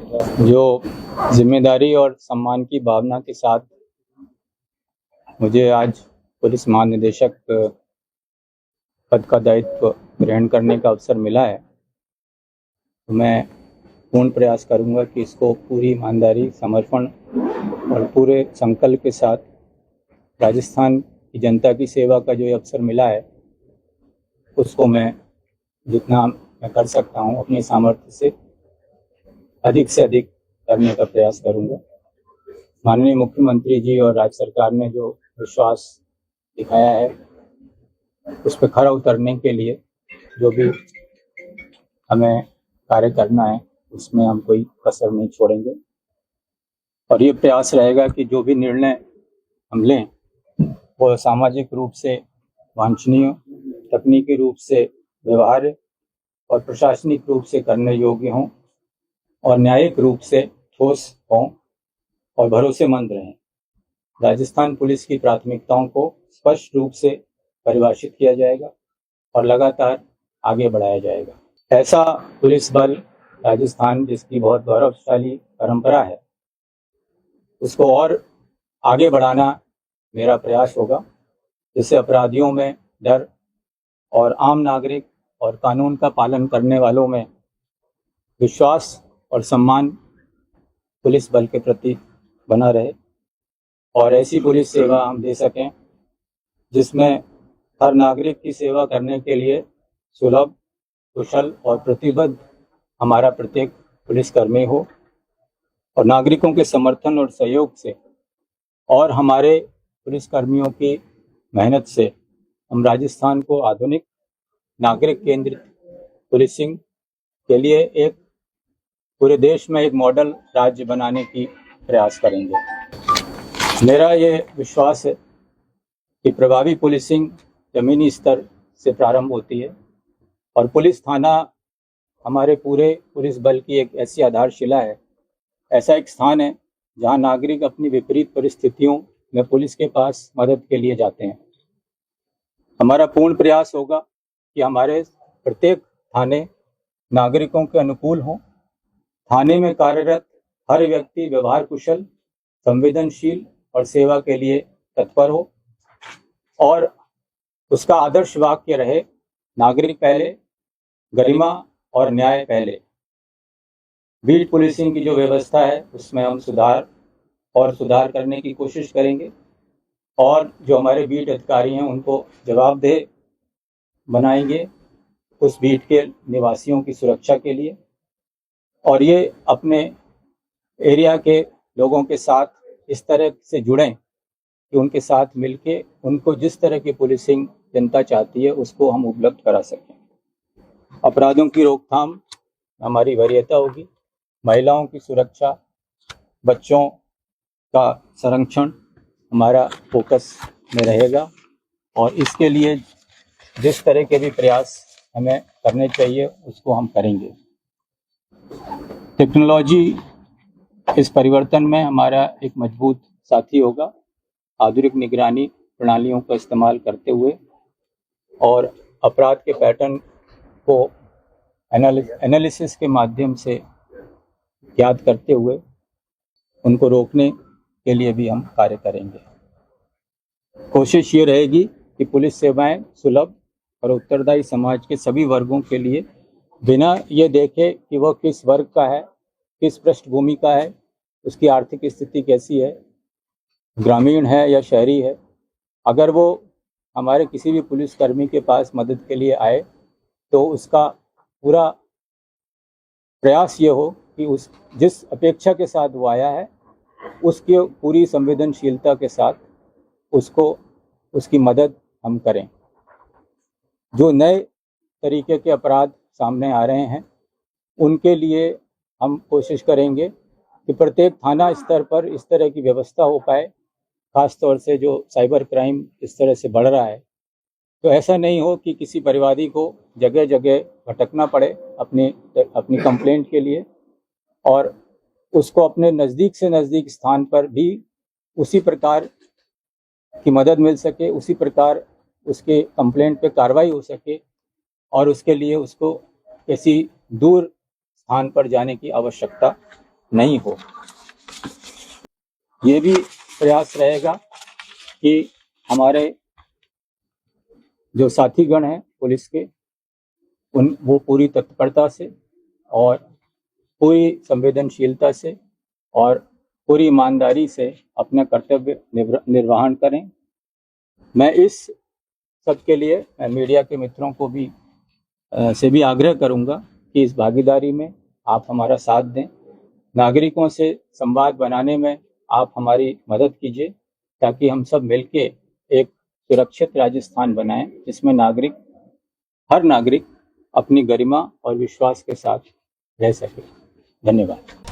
जो जिम्मेदारी और सम्मान की भावना के साथ मुझे आज पुलिस महानिदेशक पद का दायित्व ग्रहण करने का अवसर मिला है, तो मैं पूर्ण प्रयास करूंगा कि इसको पूरी ईमानदारी, समर्पण और पूरे संकल्प के साथ राजस्थान की जनता की सेवा का जो ये अवसर मिला है उसको मैं जितना मैं कर सकता हूँ अपनी सामर्थ्य से अधिक करने का प्रयास करूंगा। माननीय मुख्यमंत्री जी और राज्य सरकार ने जो विश्वास दिखाया है उस पर खरा उतरने के लिए जो भी हमें कार्य करना है उसमें हम कोई कसर नहीं छोड़ेंगे और ये प्रयास रहेगा कि जो भी निर्णय हम लें वो सामाजिक रूप से वांछनीय, तकनीकी रूप से व्यवहार्य और प्रशासनिक रूप से करने योग्य हों और न्यायिक रूप से ठोस हों और भरोसेमंद रहें। राजस्थान पुलिस की प्राथमिकताओं को स्पष्ट रूप से परिभाषित किया जाएगा और लगातार आगे बढ़ाया जाएगा। ऐसा पुलिस बल राजस्थान जिसकी बहुत गौरवशाली परंपरा है उसको और आगे बढ़ाना मेरा प्रयास होगा, जिससे अपराधियों में डर और आम नागरिक और कानून का पालन करने वालों में विश्वास और सम्मान पुलिस बल के प्रति बना रहे और ऐसी पुलिस सेवा हम दे सकें जिसमें हर नागरिक की सेवा करने के लिए सुलभ, कुशल और प्रतिबद्ध हमारा प्रत्येक पुलिसकर्मी हो और नागरिकों के समर्थन और सहयोग से और हमारे पुलिसकर्मियों की मेहनत से हम राजस्थान को आधुनिक नागरिक केंद्रित पुलिसिंग के लिए एक पूरे देश में एक मॉडल राज्य बनाने की प्रयास करेंगे। मेरा ये विश्वास है कि प्रभावी पुलिसिंग जमीनी स्तर से प्रारंभ होती है और पुलिस थाना हमारे पूरे पुलिस बल की एक ऐसी आधारशिला है, ऐसा एक स्थान है जहां नागरिक अपनी विपरीत परिस्थितियों में पुलिस के पास मदद के लिए जाते हैं। हमारा पूर्ण प्रयास होगा कि हमारे प्रत्येक थाने नागरिकों के अनुकूल हों, थाने में कार्यरत हर व्यक्ति व्यवहार कुशल, संवेदनशील और सेवा के लिए तत्पर हो और उसका आदर्श वाक्य रहे, नागरिक पहले, गरिमा और न्याय पहले। बीट पुलिसिंग की जो व्यवस्था है उसमें हम सुधार करने की कोशिश करेंगे और जो हमारे बीट अधिकारी हैं उनको जवाबदेह बनाएंगे उस बीट के निवासियों की सुरक्षा के लिए और ये अपने एरिया के लोगों के साथ इस तरह से जुड़ें कि उनके साथ मिलके उनको जिस तरह की पुलिसिंग जनता चाहती है उसको हम उपलब्ध करा सकें। अपराधों की रोकथाम हमारी वरीयता होगी, महिलाओं की सुरक्षा, बच्चों का संरक्षण हमारा फोकस में रहेगा और इसके लिए जिस तरह के भी प्रयास हमें करने चाहिए उसको हम करेंगे। टेक्नोलॉजी इस परिवर्तन में हमारा एक मजबूत साथी होगा। आधुनिक निगरानी प्रणालियों का इस्तेमाल करते हुए और अपराध के पैटर्न को एनालिसिस के माध्यम से याद करते हुए उनको रोकने के लिए भी हम कार्य करेंगे। कोशिश ये रहेगी कि पुलिस सेवाएं सुलभ और उत्तरदायी समाज के सभी वर्गों के लिए बिना ये देखे कि वह किस वर्ग का है, किस पृष्ठभूमि का है, उसकी आर्थिक स्थिति कैसी है, ग्रामीण है या शहरी है, अगर वो हमारे किसी भी पुलिसकर्मी के पास मदद के लिए आए तो उसका पूरा प्रयास ये हो कि उस जिस अपेक्षा के साथ वो आया है उसकी पूरी संवेदनशीलता के साथ उसको उसकी मदद हम करें। जो नए तरीके के अपराध सामने आ रहे हैं उनके लिए हम कोशिश करेंगे कि प्रत्येक थाना स्तर पर इस तरह की व्यवस्था हो पाए, खास तौर से जो साइबर क्राइम इस तरह से बढ़ रहा है तो ऐसा नहीं हो कि किसी परिवादी को जगह जगह भटकना पड़े अपनी कंप्लेंट के लिए और उसको अपने नज़दीक से नज़दीक स्थान पर भी उसी प्रकार की मदद मिल सके, उसी प्रकार उसके कंप्लेंट पे कार्रवाई हो सके और उसके लिए उसको किसी दूर स्थान पर जाने की आवश्यकता नहीं हो। ये भी प्रयास रहेगा कि हमारे जो साथीगण हैं पुलिस के, वो पूरी तत्परता से और पूरी संवेदनशीलता से और पूरी ईमानदारी से अपना कर्तव्य निर्वहन करें। मैं इस सब के लिए मीडिया के मित्रों को भी से भी आग्रह करूंगा कि इस भागीदारी में आप हमारा साथ दें। नागरिकों से संवाद बनाने में आप हमारी मदद कीजिए, ताकि हम सब मिलके एक सुरक्षित राजस्थान बनाएं, जिसमें हर नागरिक अपनी गरिमा और विश्वास के साथ रह सके। धन्यवाद।